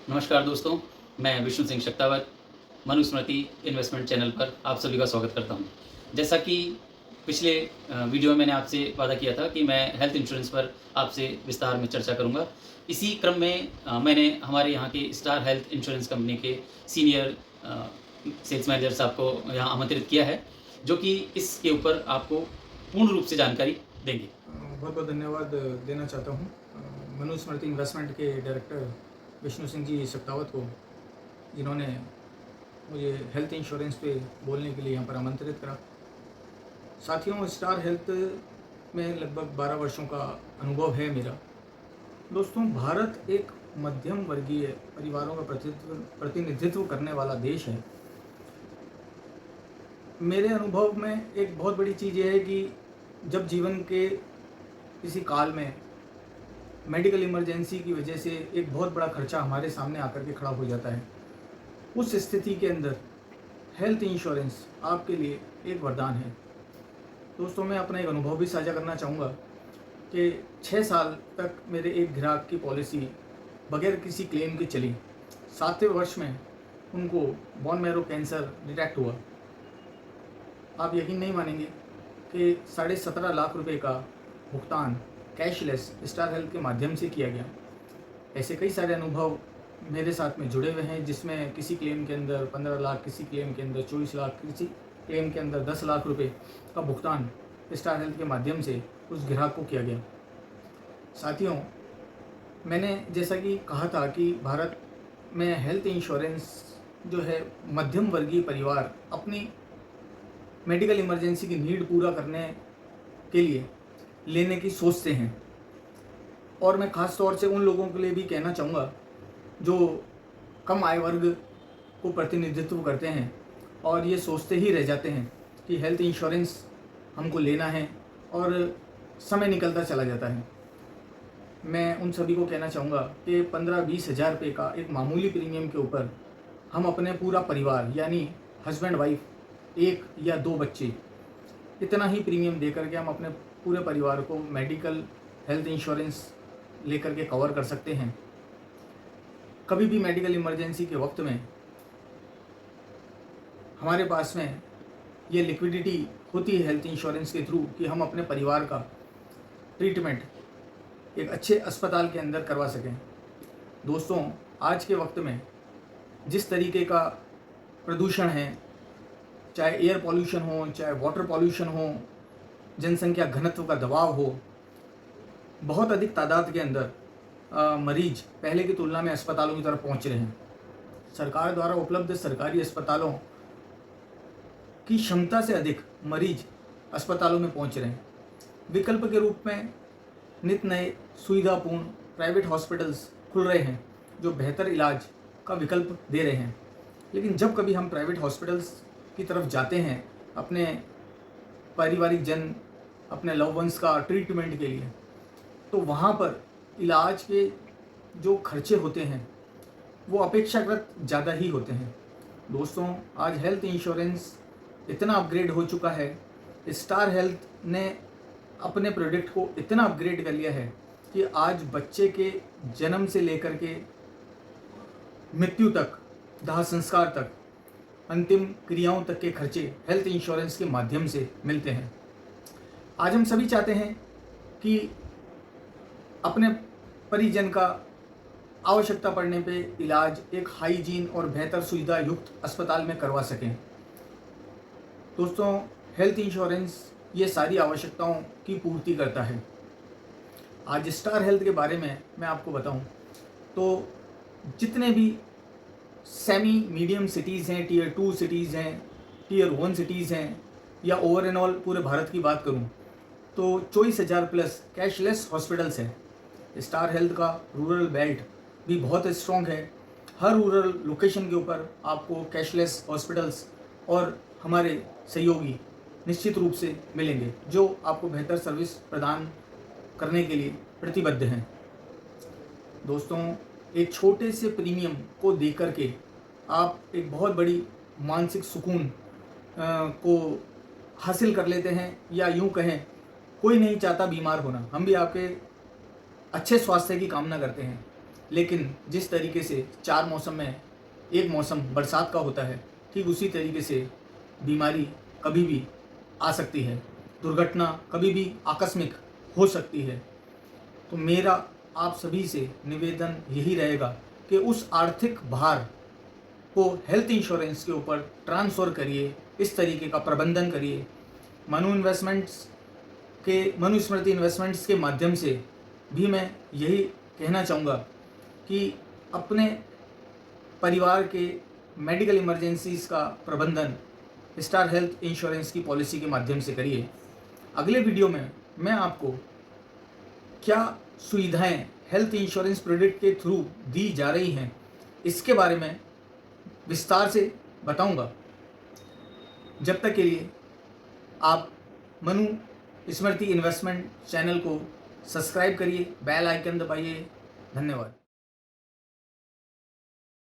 नमस्कार दोस्तों, मैं विष्णु सिंह शक्तावत, मनुस्मृति इन्वेस्टमेंट चैनल पर आप सभी का स्वागत करता हूं। जैसा कि पिछले वीडियो में मैंने आपसे वादा किया था कि मैं हेल्थ इंश्योरेंस पर आपसे विस्तार में चर्चा करूंगा। इसी क्रम में मैंने हमारे यहाँ के स्टार हेल्थ इंश्योरेंस कंपनी के सीनियर सेल्स मैनेजर साहब को यहाँ आमंत्रित किया है, जो कि इसके ऊपर आपको पूर्ण रूप से जानकारी देंगे। बहुत बहुत धन्यवाद देना चाहता हूँ मनुस्मृति इन्वेस्टमेंट के डायरेक्टर विष्णु सिंह जी शक्तावत को, जिन्होंने मुझे हेल्थ इंश्योरेंस पे बोलने के लिए यहाँ पर आमंत्रित करा। साथियों, स्टार हेल्थ में लगभग 12 वर्षों का अनुभव है मेरा। दोस्तों, भारत एक मध्यम वर्गीय परिवारों का प्रतिनिधित्व करने वाला देश है। मेरे अनुभव में एक बहुत बड़ी चीज़ ये है कि जब जीवन के किसी काल में मेडिकल इमरजेंसी की वजह से एक बहुत बड़ा खर्चा हमारे सामने आकर के खड़ा हो जाता है, उस स्थिति के अंदर हेल्थ इंश्योरेंस आपके लिए एक वरदान है। दोस्तों, मैं अपना एक अनुभव भी साझा करना चाहूँगा कि 6 साल तक मेरे एक ग्राहक की पॉलिसी बगैर किसी क्लेम के चली। 7वें वर्ष में उनको बोन मैरो कैंसर डिटेक्ट हुआ। आप यकीन नहीं मानेंगे कि 17.5 लाख रुपए का भुगतान कैशलेस स्टार हेल्थ के माध्यम से किया गया। ऐसे कई सारे अनुभव मेरे साथ में जुड़े हुए हैं, जिसमें किसी क्लेम के अंदर 15 लाख, किसी क्लेम के अंदर 24 लाख, किसी क्लेम के अंदर 10 लाख रुपए का भुगतान स्टार हेल्थ के माध्यम से उस ग्राहक को किया गया। साथियों, मैंने जैसा कि कहा था कि भारत में हेल्थ इंश्योरेंस जो है मध्यम वर्गीय परिवार अपनी मेडिकल इमरजेंसी की नीड पूरा करने के लिए लेने की सोचते हैं। और मैं ख़ास तौर से उन लोगों के लिए भी कहना चाहूँगा जो कम आय वर्ग को प्रतिनिधित्व करते हैं और ये सोचते ही रह जाते हैं कि हेल्थ इंश्योरेंस हमको लेना है और समय निकलता चला जाता है। मैं उन सभी को कहना चाहूँगा कि 15-20 हज़ार रुपये का एक मामूली प्रीमियम के ऊपर हम अपने पूरा परिवार, यानी हस्बैंड वाइफ, 1 या 2 बच्चे, इतना ही प्रीमियम दे करके हम अपने पूरे परिवार को मेडिकल हेल्थ इंश्योरेंस लेकर के कवर कर सकते हैं। कभी भी मेडिकल इमरजेंसी के वक्त में हमारे पास में ये लिक्विडिटी होती है हेल्थ इंश्योरेंस के थ्रू कि हम अपने परिवार का ट्रीटमेंट एक अच्छे अस्पताल के अंदर करवा सकें। दोस्तों, आज के वक्त में जिस तरीके का प्रदूषण है, चाहे एयर पॉल्यूशन हो, चाहे वाटर पॉल्यूशन हो, जनसंख्या घनत्व का दबाव हो, बहुत अधिक तादाद के अंदर मरीज पहले की तुलना में अस्पतालों की तरफ पहुंच रहे हैं। सरकार द्वारा उपलब्ध सरकारी अस्पतालों की क्षमता से अधिक मरीज अस्पतालों में पहुंच रहे हैं। विकल्प के रूप में नित नए सुविधापूर्ण प्राइवेट हॉस्पिटल्स खुल रहे हैं जो बेहतर इलाज का विकल्प दे रहे हैं। लेकिन जब कभी हम प्राइवेट हॉस्पिटल्स की तरफ जाते हैं अपने पारिवारिक जन, अपने लव वंस का ट्रीटमेंट के लिए, तो वहाँ पर इलाज के जो खर्चे होते हैं वो अपेक्षाकृत ज़्यादा ही होते हैं। दोस्तों, आज हेल्थ इंश्योरेंस इतना अपग्रेड हो चुका है, स्टार हेल्थ ने अपने प्रोडक्ट को इतना अपग्रेड कर लिया है कि आज बच्चे के जन्म से लेकर के मृत्यु तक, दाह संस्कार तक, अंतिम क्रियाओं तक के खर्चे हेल्थ इंश्योरेंस के माध्यम से मिलते हैं। आज हम सभी चाहते हैं कि अपने परिजन का आवश्यकता पड़ने पे इलाज एक हाइजीन और बेहतर सुविधा युक्त अस्पताल में करवा सकें। दोस्तों, हेल्थ इंश्योरेंस ये सारी आवश्यकताओं की पूर्ति करता है। आज स्टार हेल्थ के बारे में मैं आपको बताऊं तो जितने भी सेमी मीडियम सिटीज़ हैं, टियर 2 सिटीज़ हैं, टियर 1 सिटीज़ हैं, या ओवर एंड ऑल पूरे भारत की बात करूं तो 24,000 प्लस कैशलेस हॉस्पिटल्स हैं। स्टार हेल्थ का रूरल बेल्ट भी बहुत स्ट्रॉन्ग है। हर रूरल लोकेशन के ऊपर आपको कैशलेस हॉस्पिटल्स और हमारे सहयोगी निश्चित रूप से मिलेंगे जो आपको बेहतर सर्विस प्रदान करने के लिए प्रतिबद्ध हैं। दोस्तों, एक छोटे से प्रीमियम को दे करके आप एक बहुत बड़ी मानसिक सुकून को हासिल कर लेते हैं, या यूं कहें, कोई नहीं चाहता बीमार होना। हम भी आपके अच्छे स्वास्थ्य की कामना करते हैं। लेकिन जिस तरीके से 4 मौसम में एक मौसम बरसात का होता है, ठीक उसी तरीके से बीमारी कभी भी आ सकती है, दुर्घटना कभी भी आकस्मिक हो सकती है। तो मेरा आप सभी से निवेदन यही रहेगा कि उस आर्थिक भार को हेल्थ इंश्योरेंस के ऊपर ट्रांसफ़र करिए, इस तरीके का प्रबंधन करिए। मनुस्मृति इन्वेस्टमेंट्स के माध्यम से भी मैं यही कहना चाहूँगा कि अपने परिवार के मेडिकल इमरजेंसीज़ का प्रबंधन स्टार हेल्थ इंश्योरेंस की पॉलिसी के माध्यम से करिए। अगले वीडियो में मैं आपको क्या सुविधाएं हेल्थ इंश्योरेंस प्रोडक्ट के थ्रू दी जा रही हैं, इसके बारे में विस्तार से बताऊंगा। जब तक के लिए आप मनु स्मृति इन्वेस्टमेंट चैनल को सब्सक्राइब करिए, बेल आइकन दबाइए। धन्यवाद।